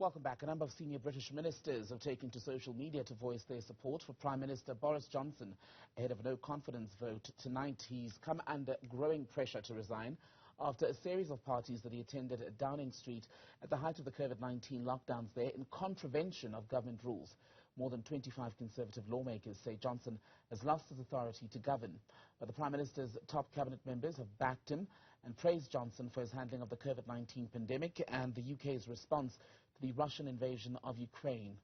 Welcome back. A number of senior British ministers have taken to social media to voice their support for Prime Minister Boris Johnson ahead of a no-confidence vote tonight. He's come under growing pressure to resign after a series of parties that he attended at Downing Street at the height of the COVID-19 lockdowns there in contravention of government rules. More than 25 Conservative lawmakers say Johnson has lost his authority to govern. But the Prime Minister's top cabinet members have backed him and praised Johnson for his handling of the COVID-19 pandemic and the UK's response to the Russian invasion of Ukraine.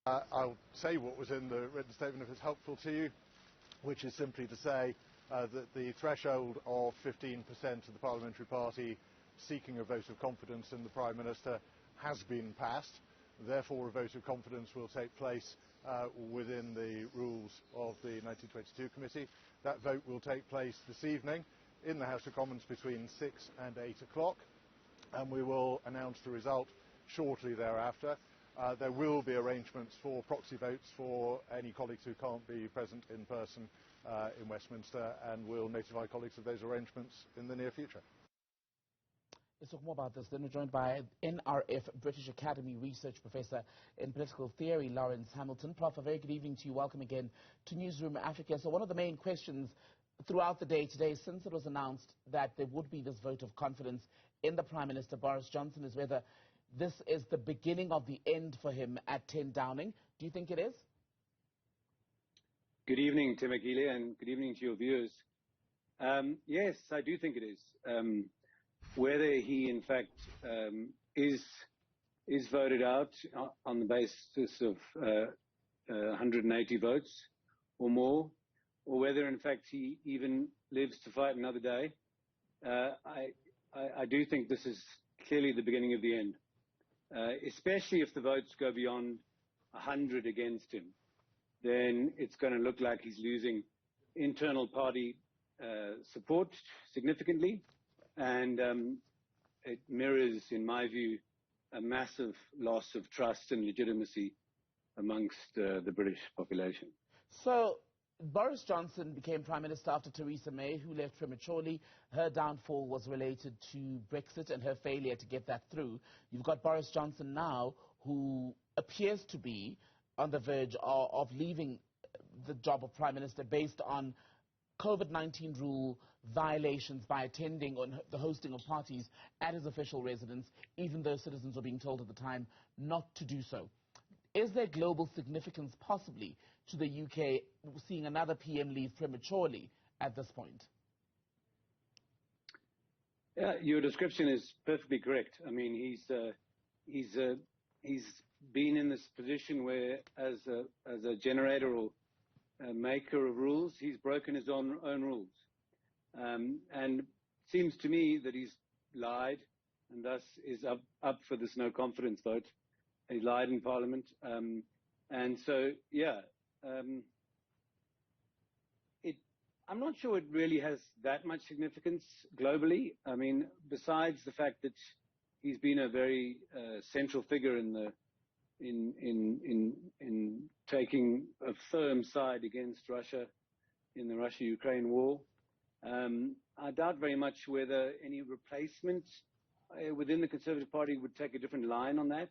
I'll say what was in the written statement if it's helpful to you, which is simply to say that the threshold of 15% of the parliamentary party seeking a vote of confidence in the Prime Minister has been passed. Therefore, a vote of confidence will take place within the rules of the 1922 committee. That vote will take place this evening in the House of Commons between 6 and 8 o'clock, and we will announce the result shortly thereafter. There will be arrangements for proxy votes for any colleagues who can't be present in person in Westminster, and we'll notify colleagues of those arrangements in the near future. Let's talk more about this. Then we're joined by NRF British Academy Research Professor in Political Theory, Lawrence Hamilton. Prof, a very good evening to you. Welcome again to Newzroom Afrika. So one of the main questions throughout the day today, since it was announced that there would be this vote of confidence in the Prime Minister, Boris Johnson, is whether this is the beginning of the end for him at 10 Downing. Do you think it is? Good evening, Temakile, and good evening to your viewers. Yes, I do think it is. Whether he, in fact, is voted out on the basis of 180 votes or more, or whether, in fact, he even lives to fight another day, I do think this is clearly the beginning of the end, especially if the votes go beyond 100 against him. Then it's going to look like he's losing internal party support significantly. And it mirrors, in my view, a massive loss of trust and legitimacy amongst the British population. So Boris Johnson became Prime Minister after Theresa May, who left prematurely. Her downfall was related to Brexit and her failure to get that through. You've got Boris Johnson now, who appears to be on the verge of leaving the job of Prime Minister based on COVID-19 rule violations by attending on the hosting of parties at his official residence, even though citizens were being told at the time not to do so. Is there global significance possibly to the UK seeing another PM leave prematurely at this point? Yeah, your description is perfectly correct. I mean, he's been in this position where, as a generator or a maker of rules, he's broken his own rules. And it seems to me that he's lied and thus is up for this no confidence vote. He lied in Parliament. And so, yeah, I'm not sure it really has that much significance globally. I mean, besides the fact that he's been a very central figure in taking a firm side against Russia in the Russia-Ukraine war. I doubt very much whether any replacement within the Conservative Party would take a different line on that.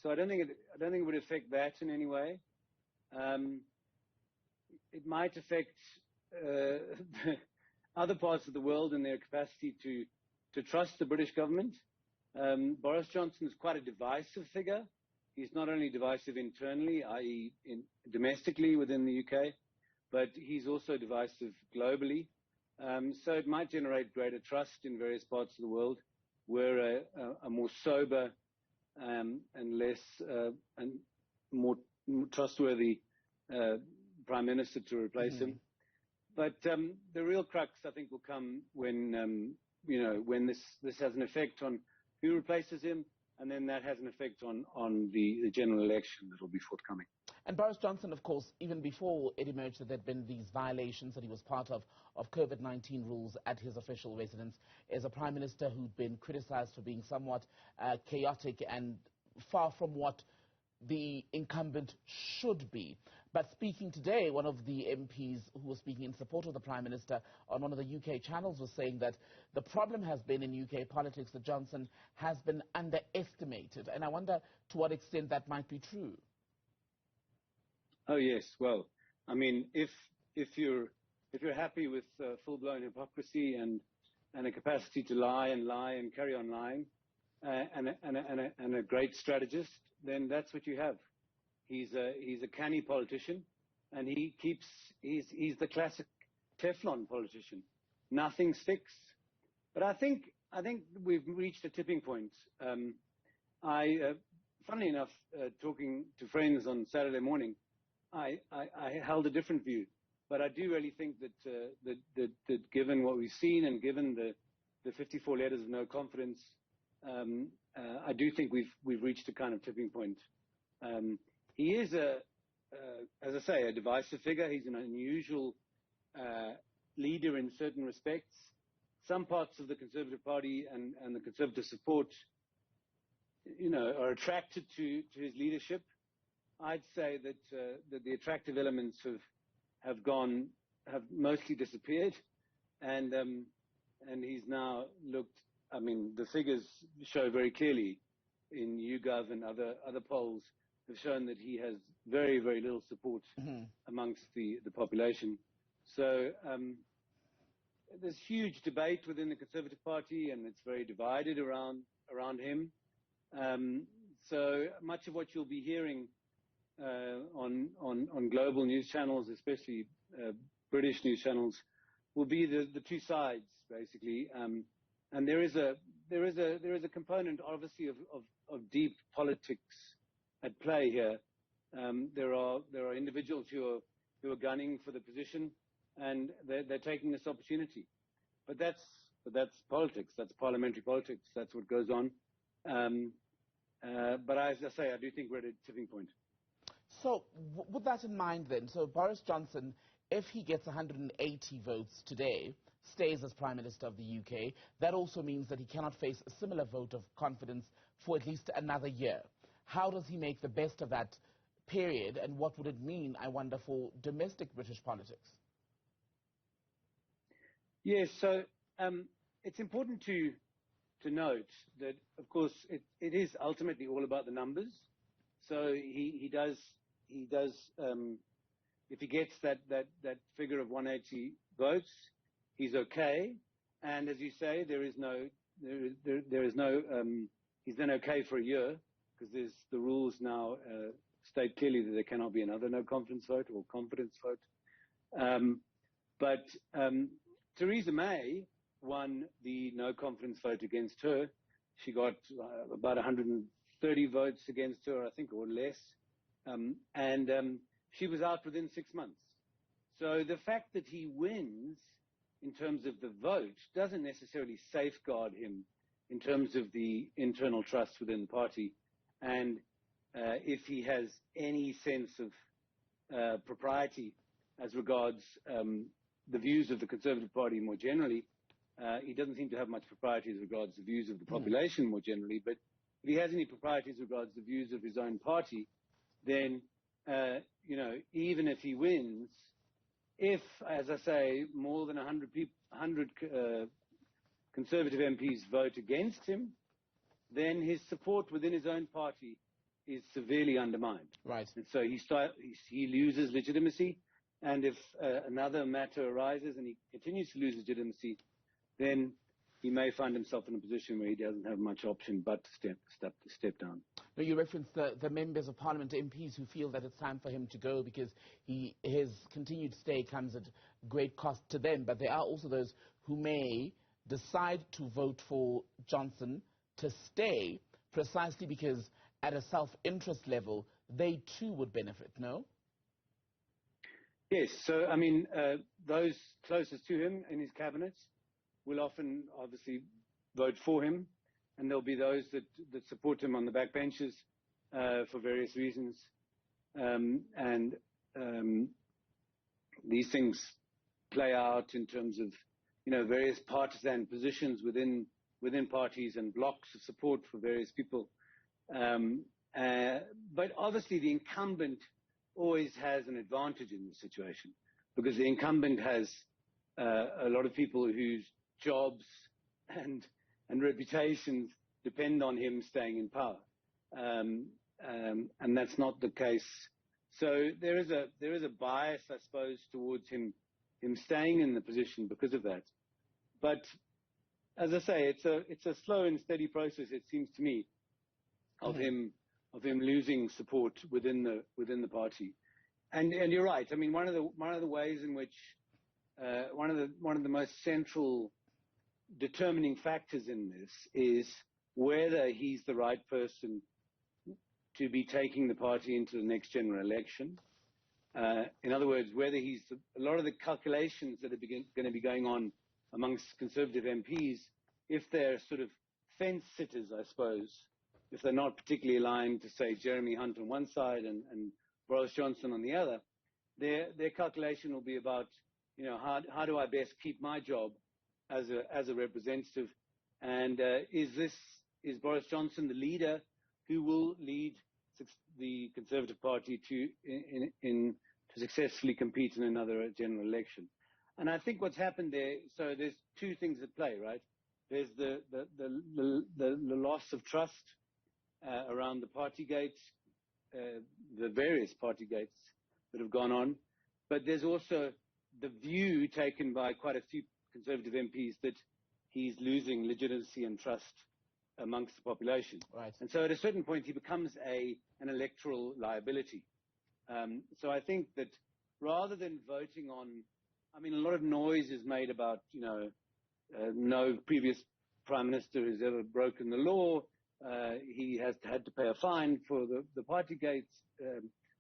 So I don't think it would affect that in any way. It might affect other parts of the world and their capacity to trust the British government. Boris Johnson is quite a divisive figure. He's not only divisive internally, i.e. domestically within the UK, but he's also divisive globally. So it might generate greater trust in various parts of the world where a more sober and less and more trustworthy Prime Minister to replace him. But the real crux, I think, will come when when this has an effect on who replaces him, and then that has an effect on the general election that will be forthcoming. And Boris Johnson, of course, even before it emerged that there had been these violations that he was part of COVID-19 rules at his official residence, is a Prime Minister who'd been criticized for being somewhat chaotic and far from what the incumbent should be. But speaking today, one of the MPs who was speaking in support of the Prime Minister on one of the UK channels was saying that the problem has been in UK politics that Johnson has been underestimated. And I wonder to what extent that might be true. Oh, yes. Well, I mean, if you're happy with full-blown hypocrisy and a capacity to lie and carry on lying, and a great strategist, then that's what you have. He's a canny politician, and he's the classic Teflon politician. Nothing sticks. But I think we've reached a tipping point. Funnily enough, talking to friends on Saturday morning, I held a different view. But I do really think that given what we've seen and given the 54 letters of no confidence, I do think we've reached a kind of tipping point. He is as I say, a divisive figure. He's an unusual leader in certain respects. Some parts of the Conservative Party and the Conservative support, are attracted to his leadership. I'd say that the attractive elements have mostly disappeared, and he's now looked. I mean, the figures show very clearly in YouGov and other polls have shown that he has very, very little support amongst the population. So there's huge debate within the Conservative Party, and it's very divided around him. So much of what you'll be hearing on global news channels, especially British news channels, will be the two sides basically. And there is a component, obviously, of deep politics at play here. There are individuals who are gunning for the position, and they're taking this opportunity. But that's politics. That's parliamentary politics. That's what goes on. But as I say, I do think we're at a tipping point. So with that in mind then, so Boris Johnson, if he gets 180 votes today, stays as Prime Minister of the UK, that also means that he cannot face a similar vote of confidence for at least another year. How does he make the best of that period, and what would it mean, I wonder, for domestic British politics? Yes, so it's important to note that, of course, it is ultimately all about the numbers. So he does if he gets that figure of 180 votes, he's okay. And as you say, there is no he's then okay for a year, because the rules now state clearly that there cannot be another no confidence vote or confidence vote. But Theresa May won the no confidence vote against her. She got about 130 votes against her, I think, or less. And she was out within 6 months. So the fact that he wins in terms of the vote doesn't necessarily safeguard him in terms of the internal trust within the party. And if he has any sense of propriety as regards the views of the Conservative Party more generally, he doesn't seem to have much propriety as regards the views of the population more generally. But if he has any propriety as regards the views of his own party, then, even if he wins, if, as I say, more than 100 Conservative MPs vote against him, then his support within his own party is severely undermined. Right. And so he loses legitimacy. And if another matter arises and he continues to lose legitimacy, then he may find himself in a position where he doesn't have much option but to step down. Now, you referenced the members of Parliament, MPs, who feel that it's time for him to go because his continued stay comes at great cost to them. But there are also those who may decide to vote for Johnson to stay precisely because at a self-interest level, they too would benefit, no? Yes, so, I mean, those closest to him in his cabinet will often, obviously, vote for him, and there'll be those that support him on the backbenches for various reasons. And these things play out in terms of, various partisan positions within parties and blocks of support for various people. But obviously the incumbent always has an advantage in this situation, because the incumbent has a lot of people whose jobs and reputations depend on him staying in power, and that's not the case. So there is a bias, I suppose, towards him staying in the position because of that. But as I say, it's a slow and steady process, it seems to me, of him losing support within the party. And you're right. I mean, one of the ways in which one of the most central determining factors in this is whether he's the right person to be taking the party into the next general election. In other words, whether a lot of the calculations that are going to be going on amongst Conservative MPs, if they're sort of fence sitters, I suppose, if they're not particularly aligned to, say, Jeremy Hunt on one side and Boris Johnson on the other, their calculation will be about, how do I best keep my job as a representative, and is Boris Johnson the leader who will lead the Conservative Party to successfully compete in another general election? And I think what's happened there, so there's two things at play, right? There's the loss of trust around the party gates, the various party gates that have gone on, but there's also the view taken by quite a few Conservative MPs that he's losing legitimacy and trust amongst the population. Right. And so at a certain point he becomes an electoral liability. So I think that rather than voting on, a lot of noise is made about, no previous prime minister has ever broken the law. He has had to pay a fine for the Partygate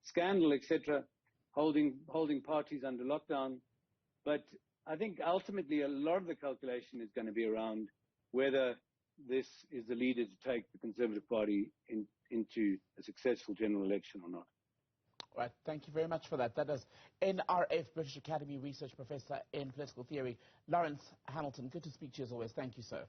scandal, etc., holding parties under lockdown. But I think ultimately a lot of the calculation is going to be around whether this is the leader to take the Conservative Party into a successful general election or not. Right. Thank you very much for that. That is NRF, British Academy Research Professor in Political Theory, Lawrence Hamilton. Good to speak to you as always. Thank you, sir.